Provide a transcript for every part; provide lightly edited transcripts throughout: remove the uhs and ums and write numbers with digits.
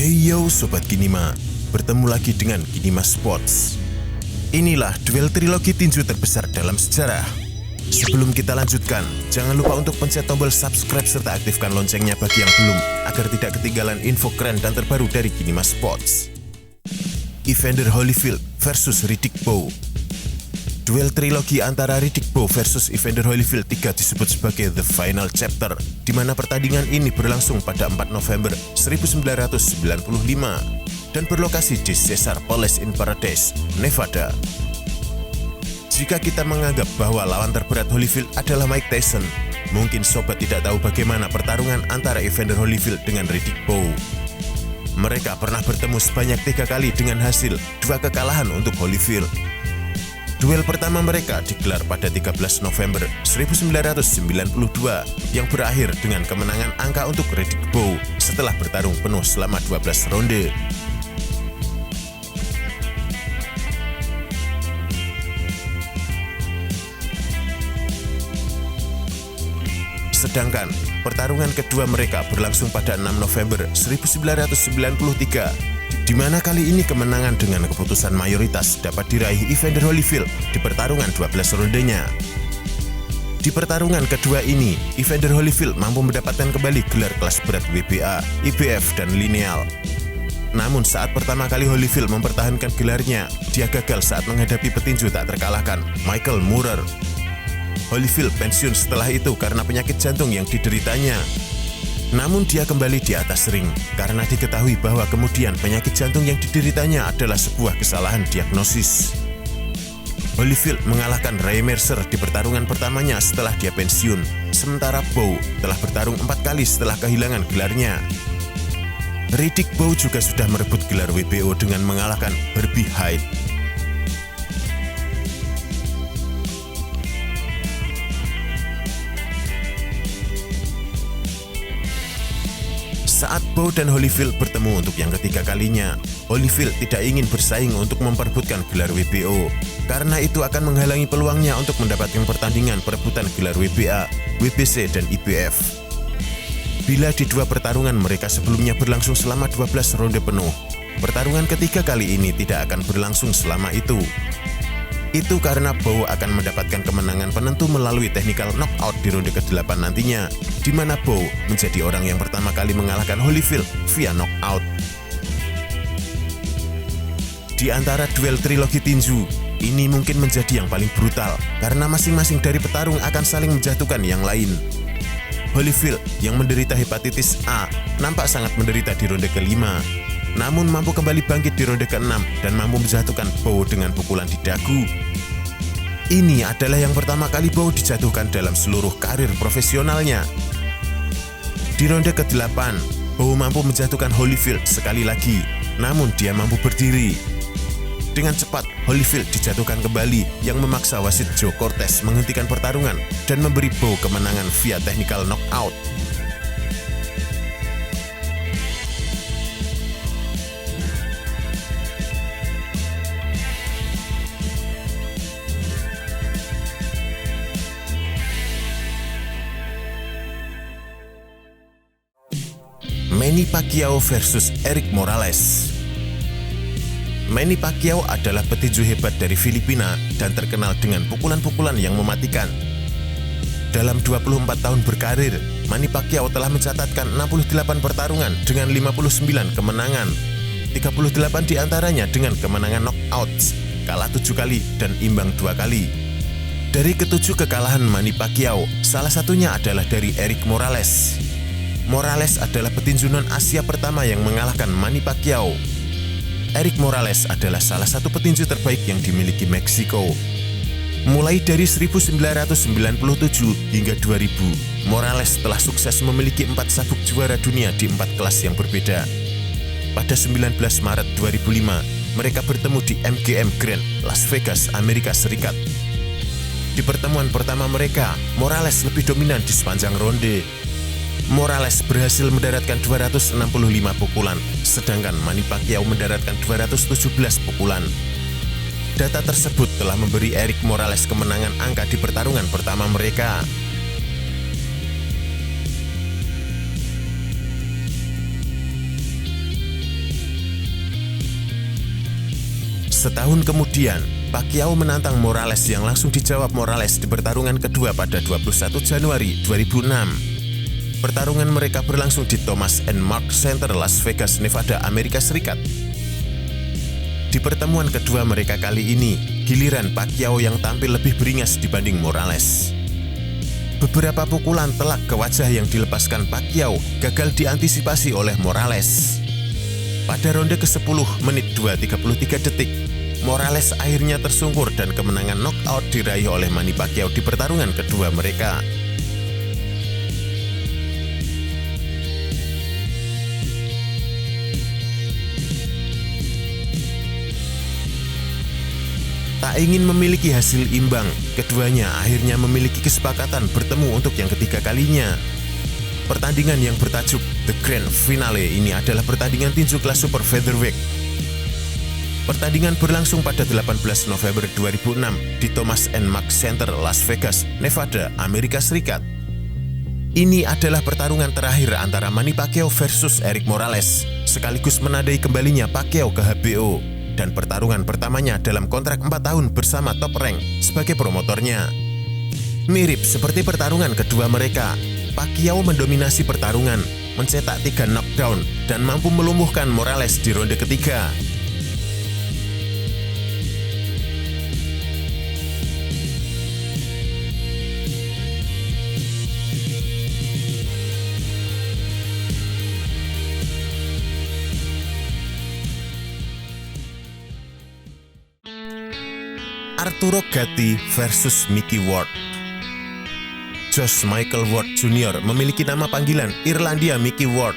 Hey yo Sobat Kinima, bertemu lagi dengan Kinima Sports. Inilah duel trilogi tinju terbesar dalam sejarah. Sebelum kita lanjutkan, jangan lupa untuk pencet tombol subscribe serta aktifkan loncengnya bagi yang belum, agar tidak ketinggalan info keren dan terbaru dari Kinima Sports. Evander Holyfield versus Riddick Bowe. Duel trilogi antara Riddick Bowe versus Evander Holyfield 3 disebut sebagai The Final Chapter, di mana pertandingan ini berlangsung pada 4 November 1995 dan berlokasi di Caesars Palace in Paradise, Nevada. Jika kita menganggap bahwa lawan terberat Holyfield adalah Mike Tyson, mungkin sobat tidak tahu bagaimana pertarungan antara Evander Holyfield dengan Riddick Bowe. Mereka pernah bertemu sebanyak 3 kali dengan hasil 2 kekalahan untuk Holyfield. Duel pertama mereka digelar pada 13 November 1992 yang berakhir dengan kemenangan angka untuk Riddick Bowe setelah bertarung penuh selama 12 ronde. Sedangkan pertarungan kedua mereka berlangsung pada 6 November 1993, di mana kali ini kemenangan dengan keputusan mayoritas dapat diraih Evander Holyfield di pertarungan 12 rondenya. Di pertarungan kedua ini, Evander Holyfield mampu mendapatkan kembali gelar kelas berat WBA, IBF, dan lineal. Namun saat pertama kali Holyfield mempertahankan gelarnya, dia gagal saat menghadapi petinju tak terkalahkan, Michael Moorer. Holyfield pensiun setelah itu karena penyakit jantung yang dideritanya. Namun dia kembali di atas ring karena diketahui bahwa kemudian penyakit jantung yang dideritanya adalah sebuah kesalahan diagnosis. Holyfield mengalahkan Ray Mercer di pertarungan pertamanya setelah dia pensiun, sementara Bowe telah bertarung 4 kali setelah kehilangan gelarnya. Riddick Bowe juga sudah merebut gelar WBO dengan mengalahkan Herbie Hide. Saat Bowe dan Holyfield bertemu untuk yang ketiga kalinya, Holyfield tidak ingin bersaing untuk memperebutkan gelar WBO, karena itu akan menghalangi peluangnya untuk mendapatkan pertandingan perebutan gelar WBA, WBC, dan IBF. Bila di 2 pertarungan mereka sebelumnya berlangsung selama 12 ronde penuh, pertarungan ketiga kali ini tidak akan berlangsung selama itu. Itu karena Bowe akan mendapatkan kemenangan penentu melalui technical knockout di ronde ke-8 nantinya, di mana Bowe menjadi orang yang pertama kali mengalahkan Holyfield via knockout. Di antara duel trilogi tinju, ini mungkin menjadi yang paling brutal karena masing-masing dari petarung akan saling menjatuhkan yang lain. Holyfield yang menderita hepatitis A nampak sangat menderita di ronde ke-5, namun mampu kembali bangkit di ronde ke-6 dan mampu menjatuhkan Bowe dengan pukulan di dagu. Ini adalah yang pertama kali Bowe dijatuhkan dalam seluruh karir profesionalnya. Di ronde ke-8, Bowe mampu menjatuhkan Holyfield sekali lagi, namun dia mampu berdiri. Dengan cepat, Holyfield dijatuhkan kembali yang memaksa wasit Joe Cortez menghentikan pertarungan dan memberi Bowe kemenangan via technical knockout. Manny Pacquiao versus Erik Morales. Manny Pacquiao adalah petinju hebat dari Filipina dan terkenal dengan pukulan-pukulan yang mematikan. Dalam 24 tahun berkarir, Manny Pacquiao telah mencatatkan 68 pertarungan dengan 59 kemenangan. 38 diantaranya dengan kemenangan knockouts, kalah 7 kali dan imbang 2 kali. Dari ke-7 kekalahan Manny Pacquiao, salah satunya adalah dari Erik Morales. Morales adalah petinju non-Asia pertama yang mengalahkan Manny Pacquiao. Erik Morales adalah salah satu petinju terbaik yang dimiliki Meksiko. Mulai dari 1997 hingga 2000, Morales telah sukses memiliki 4 sabuk juara dunia di 4 kelas yang berbeda. Pada 19 Maret 2005, mereka bertemu di MGM Grand, Las Vegas, Amerika Serikat. Di pertemuan pertama mereka, Morales lebih dominan di sepanjang ronde. Morales berhasil mendaratkan 265 pukulan, sedangkan Manny Pacquiao mendaratkan 217 pukulan. Data tersebut telah memberi Erik Morales kemenangan angka di pertarungan pertama mereka. Setahun kemudian, Pacquiao menantang Morales yang langsung dijawab Morales di pertarungan kedua pada 21 Januari 2006. Pertarungan mereka berlangsung di Thomas & Mark Center, Las Vegas, Nevada, Amerika Serikat. Di pertemuan kedua mereka kali ini, giliran Pacquiao yang tampil lebih beringas dibanding Morales. Beberapa pukulan telak ke wajah yang dilepaskan Pacquiao gagal diantisipasi oleh Morales. Pada ronde ke-10 menit 2:33 detik, Morales akhirnya tersungkur dan kemenangan knockout diraih oleh Manny Pacquiao di pertarungan kedua mereka. Tak ingin memiliki hasil imbang, keduanya akhirnya memiliki kesepakatan bertemu untuk yang ketiga kalinya. Pertandingan yang bertajuk The Grand Finale ini adalah pertandingan tinju kelas super featherweight. Pertandingan berlangsung pada 18 November 2006 di Thomas & Mark Center, Las Vegas, Nevada, Amerika Serikat. Ini adalah pertarungan terakhir antara Manny Pacquiao versus Erik Morales, sekaligus menandai kembalinya Pacquiao ke HBO, dan pertarungan pertamanya dalam kontrak 4 tahun bersama Top Rank sebagai promotornya. Mirip seperti pertarungan kedua mereka, Pacquiao mendominasi pertarungan, mencetak 3 knockdown, dan mampu melumpuhkan Morales di ronde ketiga. Arturo Gatti versus Mickey Ward. Josh Michael Ward Jr. memiliki nama panggilan Irlandia Mickey Ward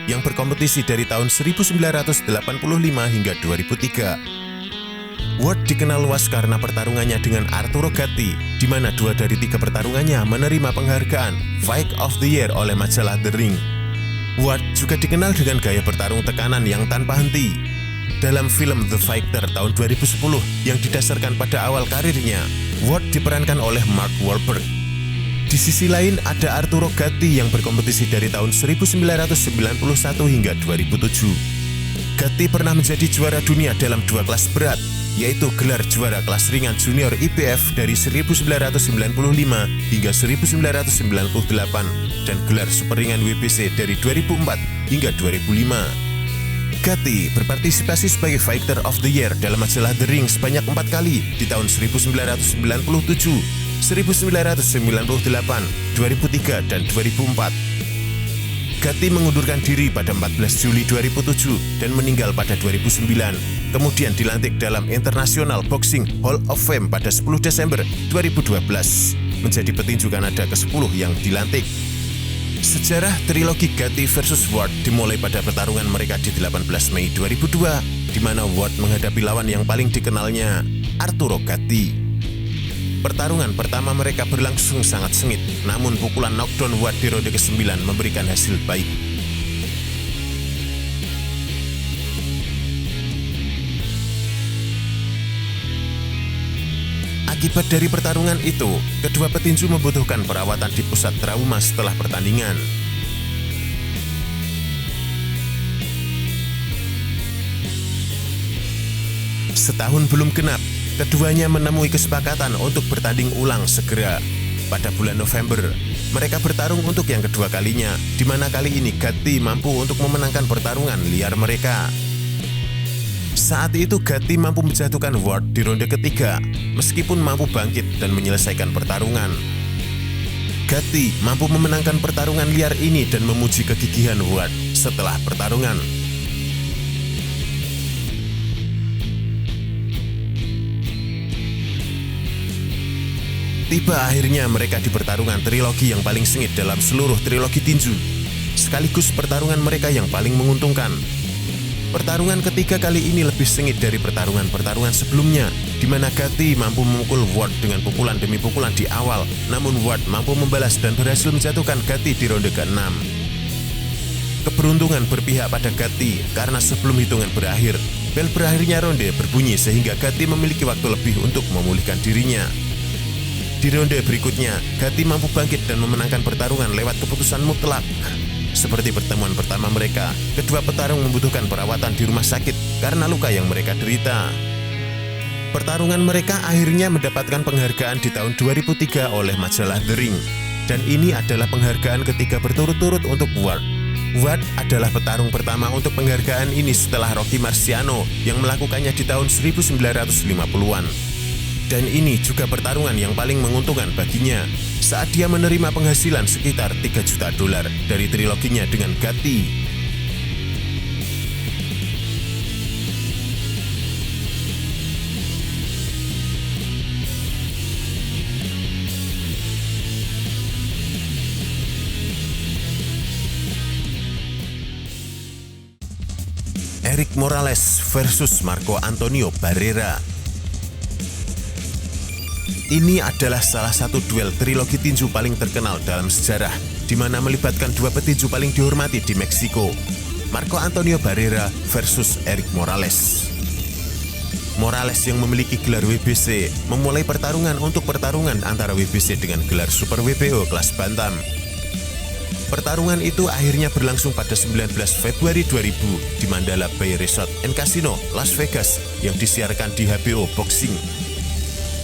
yang berkompetisi dari tahun 1985 hingga 2003. Ward dikenal luas karena pertarungannya dengan Arturo Gatti, di mana 2 dari 3 pertarungannya menerima penghargaan Fight of the Year oleh majalah The Ring. Ward juga dikenal dengan gaya bertarung tekanan yang tanpa henti. Dalam film The Fighter tahun 2010 yang didasarkan pada awal karirnya, Ward diperankan oleh Mark Wahlberg. Di sisi lain ada Arturo Gatti yang berkompetisi dari tahun 1991 hingga 2007. Gatti pernah menjadi juara dunia dalam 2 kelas berat, yaitu gelar juara kelas ringan junior IBF dari 1995 hingga 1998 dan gelar super ringan WBC dari 2004 hingga 2005. Gatti berpartisipasi sebagai Fighter of the Year dalam majalah The Ring sebanyak 4 kali di tahun 1997, 1998, 2003, dan 2004. Gatti mengundurkan diri pada 14 Juli 2007 dan meninggal pada 2009, kemudian dilantik dalam International Boxing Hall of Fame pada 10 Desember 2012, menjadi petinju Kanada ke-10 yang dilantik. Sejarah trilogi Gatti versus Ward dimulai pada pertarungan mereka di 18 Mei 2002, di mana Ward menghadapi lawan yang paling dikenalnya, Arturo Gatti. Pertarungan pertama mereka berlangsung sangat sengit, namun pukulan knockdown Ward di ronde ke-9 memberikan hasil baik. Akibat dari pertarungan itu, kedua petinju membutuhkan perawatan di pusat trauma setelah pertandingan. Setahun belum genap, keduanya menemui kesepakatan untuk bertanding ulang segera. Pada bulan November, mereka bertarung untuk yang kedua kalinya, di mana kali ini Gatti mampu untuk memenangkan pertarungan liar mereka. Saat itu Gatti mampu menjatuhkan Ward di ronde ketiga, meskipun mampu bangkit dan menyelesaikan pertarungan. Gatti mampu memenangkan pertarungan liar ini dan memuji kegigihan Ward setelah pertarungan. Tiba akhirnya mereka di pertarungan trilogi yang paling sengit dalam seluruh trilogi tinju, sekaligus pertarungan mereka yang paling menguntungkan. Pertarungan ketiga kali ini lebih sengit dari pertarungan-pertarungan sebelumnya, di mana Gatti mampu memukul Ward dengan pukulan demi pukulan di awal, namun Ward mampu membalas dan berhasil menjatuhkan Gatti di ronde ke-6. Keberuntungan berpihak pada Gatti karena sebelum hitungan berakhir, bel berakhirnya ronde berbunyi sehingga Gatti memiliki waktu lebih untuk memulihkan dirinya. Di ronde berikutnya, Gatti mampu bangkit dan memenangkan pertarungan lewat keputusan mutlak. Seperti pertemuan pertama mereka, kedua petarung membutuhkan perawatan di rumah sakit karena luka yang mereka derita. Pertarungan mereka akhirnya mendapatkan penghargaan di tahun 2003 oleh majalah The Ring. Dan ini adalah penghargaan ketiga berturut-turut untuk Ward. Ward adalah petarung pertama untuk penghargaan ini setelah Rocky Marciano yang melakukannya di tahun 1950-an. Dan ini juga pertarungan yang paling menguntungkan baginya saat dia menerima penghasilan sekitar $3 juta dari triloginya dengan Gatti. Erik Morales versus Marco Antonio Barrera. Ini adalah salah satu duel trilogi tinju paling terkenal dalam sejarah, di mana melibatkan dua petinju paling dihormati di Meksiko, Marco Antonio Barrera versus Erik Morales. Morales yang memiliki gelar WBC memulai pertarungan untuk pertarungan antara WBC dengan gelar Super WBO kelas bantam. Pertarungan itu akhirnya berlangsung pada 19 Februari 2000 di Mandala Bay Resort and Casino, Las Vegas yang disiarkan di HBO Boxing.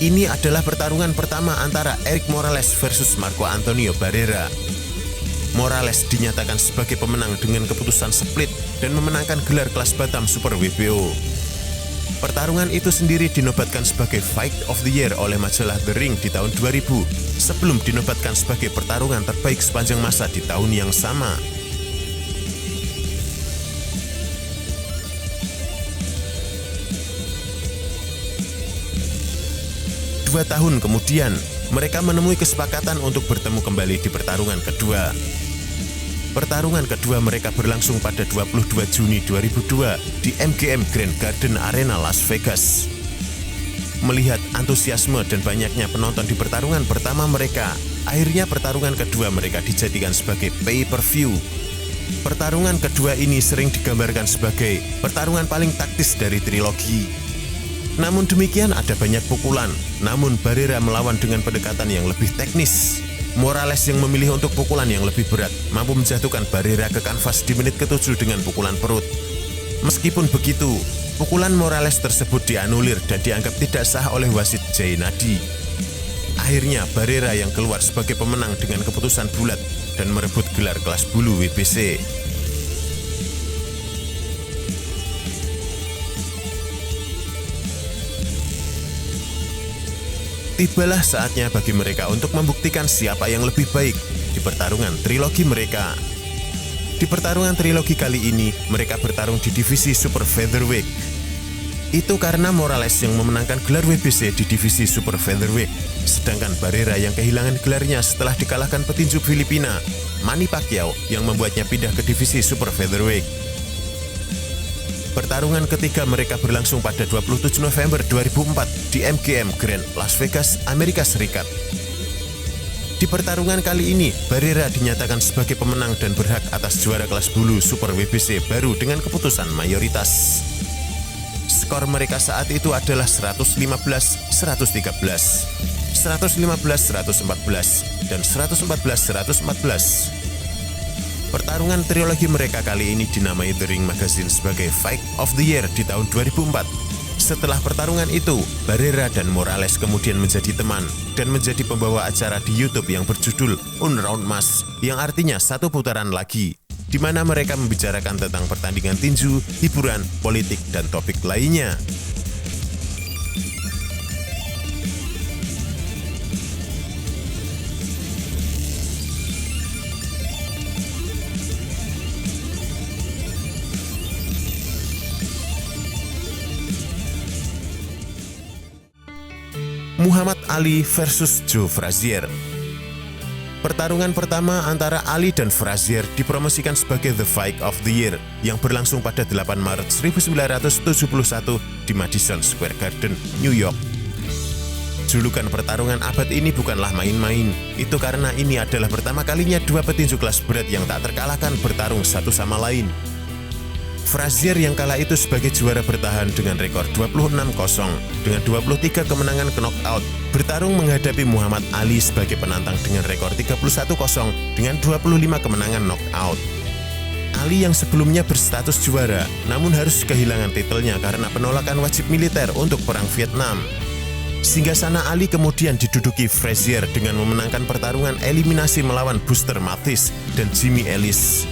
Ini adalah pertarungan pertama antara Erik Morales versus Marco Antonio Barrera. Morales dinyatakan sebagai pemenang dengan keputusan split dan memenangkan gelar kelas bantam Super WBO. Pertarungan itu sendiri dinobatkan sebagai Fight of the Year oleh majalah The Ring di tahun 2000, sebelum dinobatkan sebagai pertarungan terbaik sepanjang masa di tahun yang sama. Dua tahun kemudian, mereka menemui kesepakatan untuk bertemu kembali di pertarungan kedua. Pertarungan kedua mereka berlangsung pada 22 Juni 2002 di MGM Grand Garden Arena Las Vegas. Melihat antusiasme dan banyaknya penonton di pertarungan pertama mereka, akhirnya pertarungan kedua mereka dijadikan sebagai pay-per-view. Pertarungan kedua ini sering digambarkan sebagai pertarungan paling taktis dari trilogi. Namun demikian ada banyak pukulan, namun Barrera melawan dengan pendekatan yang lebih teknis. Morales yang memilih untuk pukulan yang lebih berat mampu menjatuhkan Barrera ke kanvas di menit ke-7 dengan pukulan perut. Meskipun begitu, pukulan Morales tersebut dianulir dan dianggap tidak sah oleh wasit Jay Nadi. Akhirnya Barrera yang keluar sebagai pemenang dengan keputusan bulat dan merebut gelar kelas bulu WBC. Tibalah saatnya bagi mereka untuk membuktikan siapa yang lebih baik di pertarungan trilogi mereka. Di pertarungan trilogi kali ini, mereka bertarung di divisi Super Featherweight. Itu karena Morales yang memenangkan gelar WBC di divisi Super Featherweight, sedangkan Barrera yang kehilangan gelarnya setelah dikalahkan petinju Filipina, Manny Pacquiao, yang membuatnya pindah ke divisi Super Featherweight. Pertarungan ketiga mereka berlangsung pada 27 November 2004 di MGM Grand Las Vegas, Amerika Serikat. Di pertarungan kali ini, Barrera dinyatakan sebagai pemenang dan berhak atas juara kelas bulu Super WBC baru dengan keputusan mayoritas. Skor mereka saat itu adalah 115-113, 115-114, dan 114-114. Pertarungan trilogi mereka kali ini dinamai The Ring Magazine sebagai Fight of the Year di tahun 2004. Setelah pertarungan itu, Barrera dan Morales kemudian menjadi teman dan menjadi pembawa acara di YouTube yang berjudul Un Round Mas, yang artinya satu putaran lagi, di mana mereka membicarakan tentang pertandingan tinju, hiburan, politik, dan topik lainnya. Muhammad Ali versus Joe Frazier. Pertarungan pertama antara Ali dan Frazier dipromosikan sebagai The Fight of the Year yang berlangsung pada 8 Maret 1971 di Madison Square Garden, New York. Julukan pertarungan abad ini bukanlah main-main, itu karena ini adalah pertama kalinya dua petinju kelas berat yang tak terkalahkan bertarung satu sama lain. Frazier yang kala itu sebagai juara bertahan dengan rekor 26-0 dengan 23 kemenangan knockout, bertarung menghadapi Muhammad Ali sebagai penantang dengan rekor 31-0 dengan 25 kemenangan knockout. Ali yang sebelumnya berstatus juara, namun harus kehilangan titelnya karena penolakan wajib militer untuk Perang Vietnam. Singgah sana Ali kemudian diduduki Frazier dengan memenangkan pertarungan eliminasi melawan Buster Mathis dan Jimmy Ellis.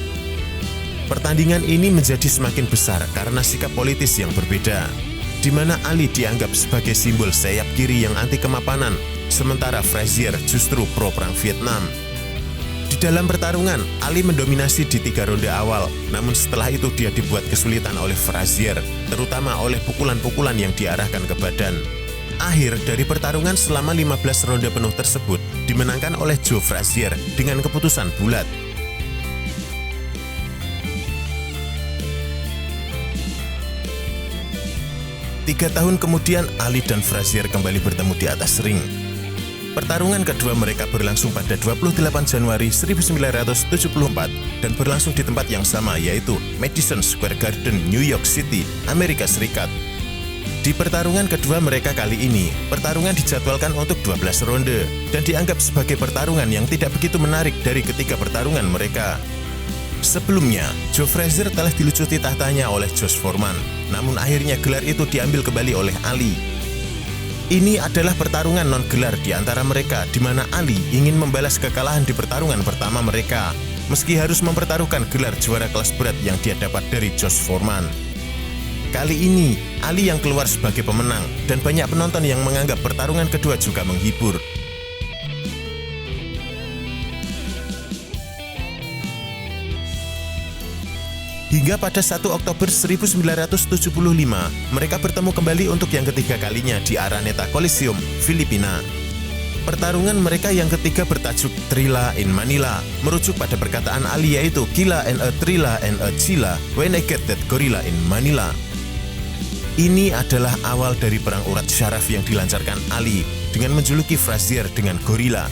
Pertandingan ini menjadi semakin besar karena sikap politis yang berbeda, di mana Ali dianggap sebagai simbol sayap kiri yang anti kemapanan, sementara Frazier justru pro Perang Vietnam. Di dalam pertarungan, Ali mendominasi di 3 ronde awal, namun setelah itu dia dibuat kesulitan oleh Frazier, terutama oleh pukulan-pukulan yang diarahkan ke badan. Akhir dari pertarungan selama 15 ronde penuh tersebut dimenangkan oleh Joe Frazier dengan keputusan bulat. Tiga tahun kemudian, Ali dan Frazier kembali bertemu di atas ring. Pertarungan kedua mereka berlangsung pada 28 Januari 1974 dan berlangsung di tempat yang sama, yaitu Madison Square Garden, New York City, Amerika Serikat. Di pertarungan kedua mereka kali ini, pertarungan dijadwalkan untuk 12 ronde dan dianggap sebagai pertarungan yang tidak begitu menarik dari ketiga pertarungan mereka. Sebelumnya, Joe Frazier telah dilucuti tahtanya oleh George Foreman, namun akhirnya gelar itu diambil kembali oleh Ali. Ini adalah pertarungan non-gelar di antara mereka, di mana Ali ingin membalas kekalahan di pertarungan pertama mereka, meski harus mempertaruhkan gelar juara kelas berat yang dia dapat dari George Foreman. Kali ini, Ali yang keluar sebagai pemenang, dan banyak penonton yang menganggap pertarungan kedua juga menghibur. Hingga pada 1 Oktober 1975, mereka bertemu kembali untuk yang ketiga kalinya di Araneta Coliseum, Filipina. Pertarungan mereka yang ketiga bertajuk Thrilla in Manila, merujuk pada perkataan Ali yaitu Killa and a Thrilla and a Chilla when I get that gorilla in Manila. Ini adalah awal dari perang urat syaraf yang dilancarkan Ali dengan menjuluki Frazier dengan gorila.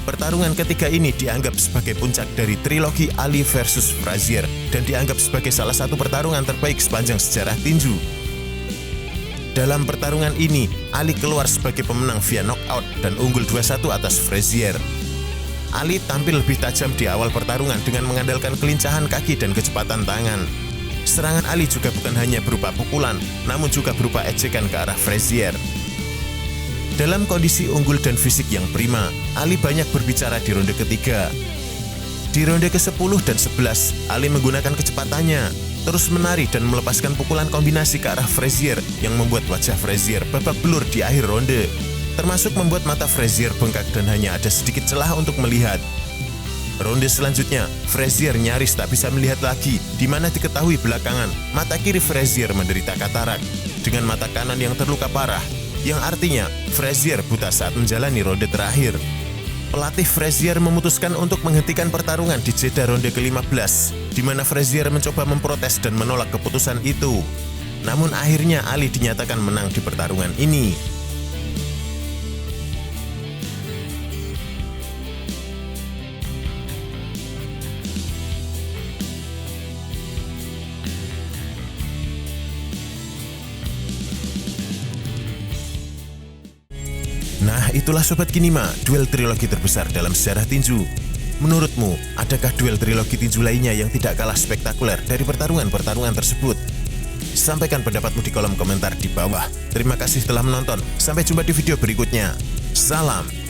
Pertarungan ketiga ini dianggap sebagai puncak dari trilogi Ali versus Frazier dan dianggap sebagai salah satu pertarungan terbaik sepanjang sejarah tinju. Dalam pertarungan ini, Ali keluar sebagai pemenang via knockout dan unggul 2-1 atas Frazier. Ali tampil lebih tajam di awal pertarungan dengan mengandalkan kelincahan kaki dan kecepatan tangan. Serangan Ali juga bukan hanya berupa pukulan, namun juga berupa ejekan ke arah Frazier. Dalam kondisi unggul dan fisik yang prima, Ali banyak berbicara di ronde ketiga. Di ronde ke-10 dan 11, Ali menggunakan kecepatannya, terus menari dan melepaskan pukulan kombinasi ke arah Frazier yang membuat wajah Frazier babak belur di akhir ronde, termasuk membuat mata Frazier bengkak dan hanya ada sedikit celah untuk melihat. Ronde selanjutnya, Frazier nyaris tak bisa melihat lagi, di mana diketahui belakangan mata kiri Frazier menderita katarak, dengan mata kanan yang terluka parah, yang artinya Frazier buta saat menjalani ronde terakhir. Pelatih Frazier memutuskan untuk menghentikan pertarungan di jeda ronde ke-15, di mana Frazier mencoba memprotes dan menolak keputusan itu. Namun akhirnya Ali dinyatakan menang di pertarungan ini. Nah, itulah Sobat Kinima, duel trilogi terbesar dalam sejarah tinju. Menurutmu, adakah duel trilogi tinju lainnya yang tidak kalah spektakuler dari pertarungan-pertarungan tersebut? Sampaikan pendapatmu di kolom komentar di bawah. Terima kasih telah menonton. Sampai jumpa di video berikutnya. Salam.